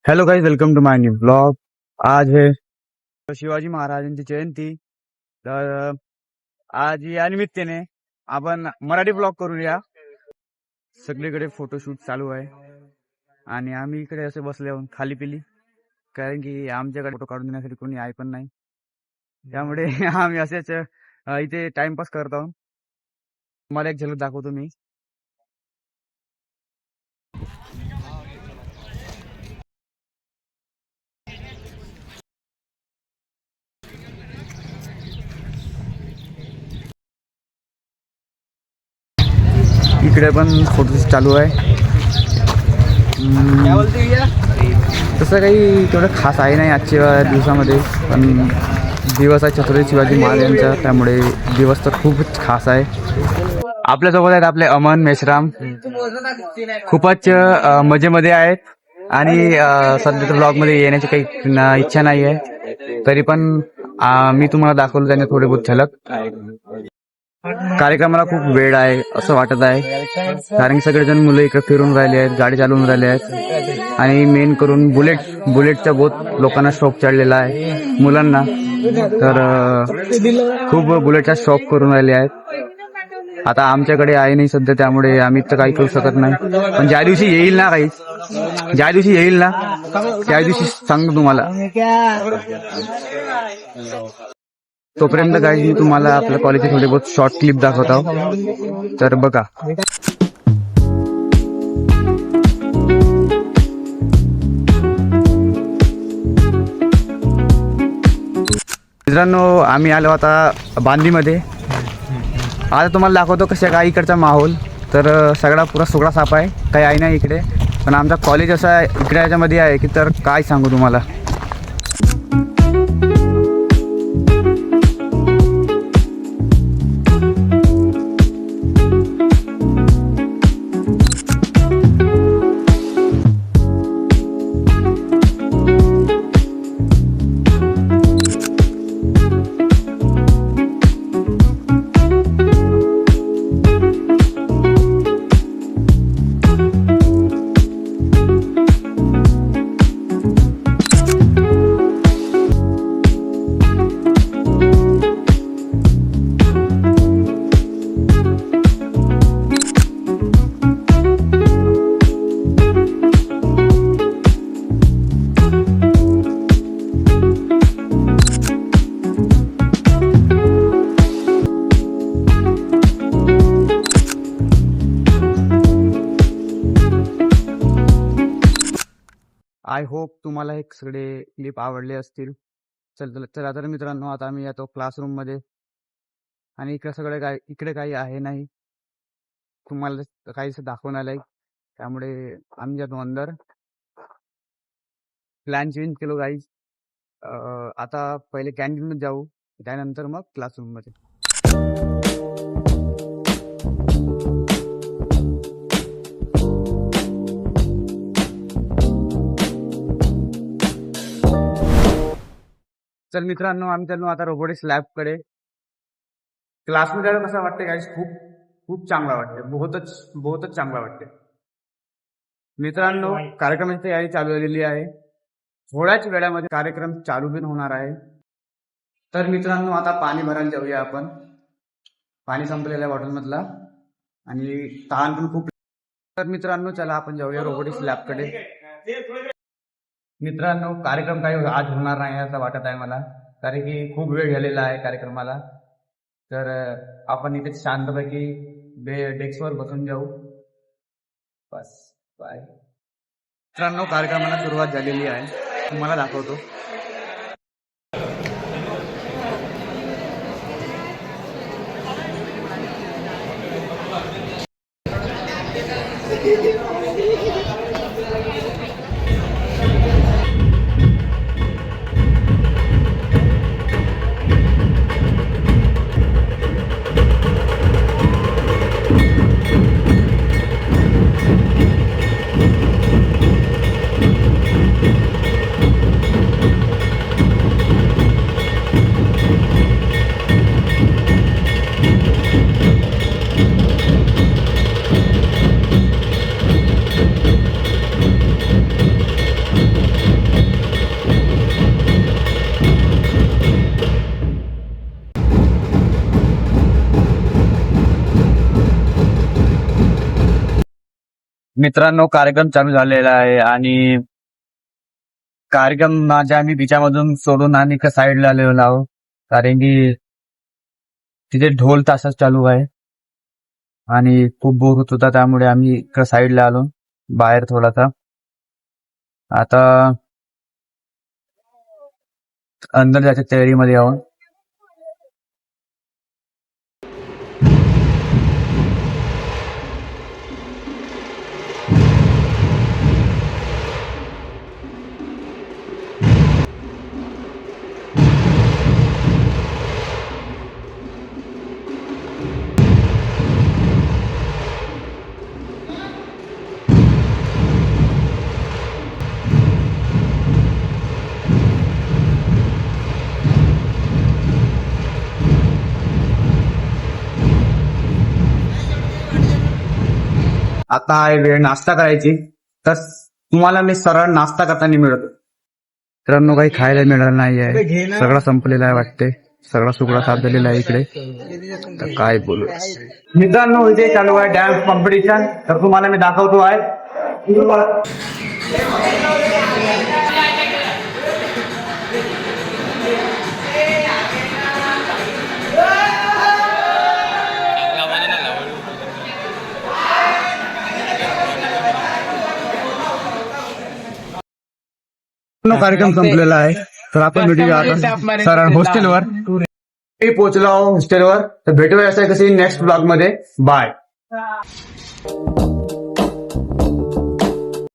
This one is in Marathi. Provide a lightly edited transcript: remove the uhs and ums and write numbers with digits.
Hello guys, welcome to my new blog. आज है शिवाजी महाराजांची जयंती. तर आज या निमित्ताने आपण मराठी ब्लॉग करूया. सगळीकडे फोटोशूट चालू आहे आणि आम्ही इकडे असे बसले आहोत खाली पिली, कारण की आमच्याकडे फोटो काढून देण्यासाठी कोणी आहे पण नाही. त्यामुळे आम्ही असेच इथे टाइमपास करत आहोत. मला एक झलक दाखवतो मी. इकडे पण फोटोशूट चालू आहे. तसं काही तेवढं खास आहे नाही आजच्या दिवसामध्ये, पण दिवस आहे छत्रपती शिवाजी महाराजांचा, त्यामुळे दिवस तर खूपच खास आहे. आपल्यासोबत आहेत आपले अमन मेश्राम, खूपच मजेमध्ये आहेत आणि सध्या तर ब्लॉगमध्ये येण्याची काही इच्छा नाही आहे. तरी पण मी तुम्हाला दाखवलं त्याने थोडी बहुत झलक. कार्यक्रमाला खूप वेळ आहे असं वाटत आहे, कारण की सगळेजण मुलं इकडे फिरून राहिले आहेत, गाडी चालवून राहिले आहेत आणि मेन करून बुलेटचा बहुत लोकांना शौक चढलेला आहे. मुलांना तर खूप बुलेटचा शौक करून राहिले आहेत. आता आमच्याकडे आहे नाही सध्या, त्यामुळे आम्ही तर काही करू शकत नाही. पण ज्या दिवशी येईल ना ज्या दिवशी येईल ना त्या दिवशी सांगतो तुम्हाला. तोपर्यंत काही मी तुम्हाला आपल्या कॉलेजचे थोडे बहुत शॉर्ट क्लिप दाखवत आहोत, तर बघा. मित्रांनो, आम्ही आलो आता बांदीमध्ये. आता तुम्हाला दाखवतो कशा काय इकडचा माहोल. तर सगळा पुरा सोगळा साप आहे, काही आहे नाही इकडे. पण आमचा कॉलेज असा इकडे याच्यामध्ये आहे की तर काय सांगू तुम्हाला. आय होप तुम्हाला हे सगळे क्लिप आवडले असतील. चला तर मित्रांनो, आता आम्ही येतो क्लासरूम मध्ये आणि इकडे काही आहे नाही, तुम्हाला काहीच दाखवणार आहे. त्यामुळे आम्ही जातो अंदर. प्लॅन चेंज केलो गाईज. आता पहिले कॅन्टीन मध्ये जाऊ, त्यानंतर मग क्लासरूम मध्ये. चल मित्रांनो, आम्ही चाललो आता रोबोटिक्स लॅब कडे. क्लासमध्ये कसं वाटतं गाईज? खूप खूप चांगला वाटते, बहुतच चांगला वाटते. मित्रांनो, कार्यक्रमाची तयारी चालू झालेली आहे. थोड्याच वेळामध्ये कार्यक्रम चालू पण होणार आहे. तर मित्रांनो, आता पाणी भरायला जाऊया आपण. पाणी संपलेलं आहे बॉटल मधला आणि तहान पण खूप. तर मित्रांनो, चला आपण जाऊया रोबोटिक्स लॅब कडे. मित्रांनो, कार्यक्रम काही आज होणार नाही असं वाटत आहे मला, कारण की खूप वेळ झालेला आहे कार्यक्रमाला. तर आपण इथे शांतपैकी डेस्कवर बसून जाऊ बस. बाय. मित्रांनो, कार्यक्रमाला सुरुवात झालेली आहे, तुम्हाला दाखवतो. मित्रांनो, कार्यक्रम चालू झालेला आहे आणि कार्यक्रम माझ्या आम्ही बिचामधून सोडून आणि एका साईडला आलेलो आहोत, कारण की तिथे ढोल तासाच चालू आहे आणि खूप बोर होत होता, त्यामुळे आम्ही एका साईडला आलो बाहेर थोडासा. आता अंदर जायच्या तयारीमध्ये आहोत. आता आहे वेळ नाश्ता करायची, तर तुम्हाला मी सरळ नाश्ता करताना मिळतो. मित्रांनो, काही खायला मिळालं नाही आहे, सगळं संपलेला आहे वाटते, सगळा सुगडा साफ झालेला आहे इकडे. तर काय बोलू मित्रांनो, इथे चालू आहे डान्स कॉम्पिटिशन, तर तुम्हाला मी दाखवतो आहे. कार्यक्रम संपलेला आहे, तर आपण भेटूया आता सरळ हॉस्टेलवर. मी पोहोचलो आहो हॉस्टेलवर, तर भेटूया असं कशी नेक्स्ट ब्लॉग मध्ये. बाय.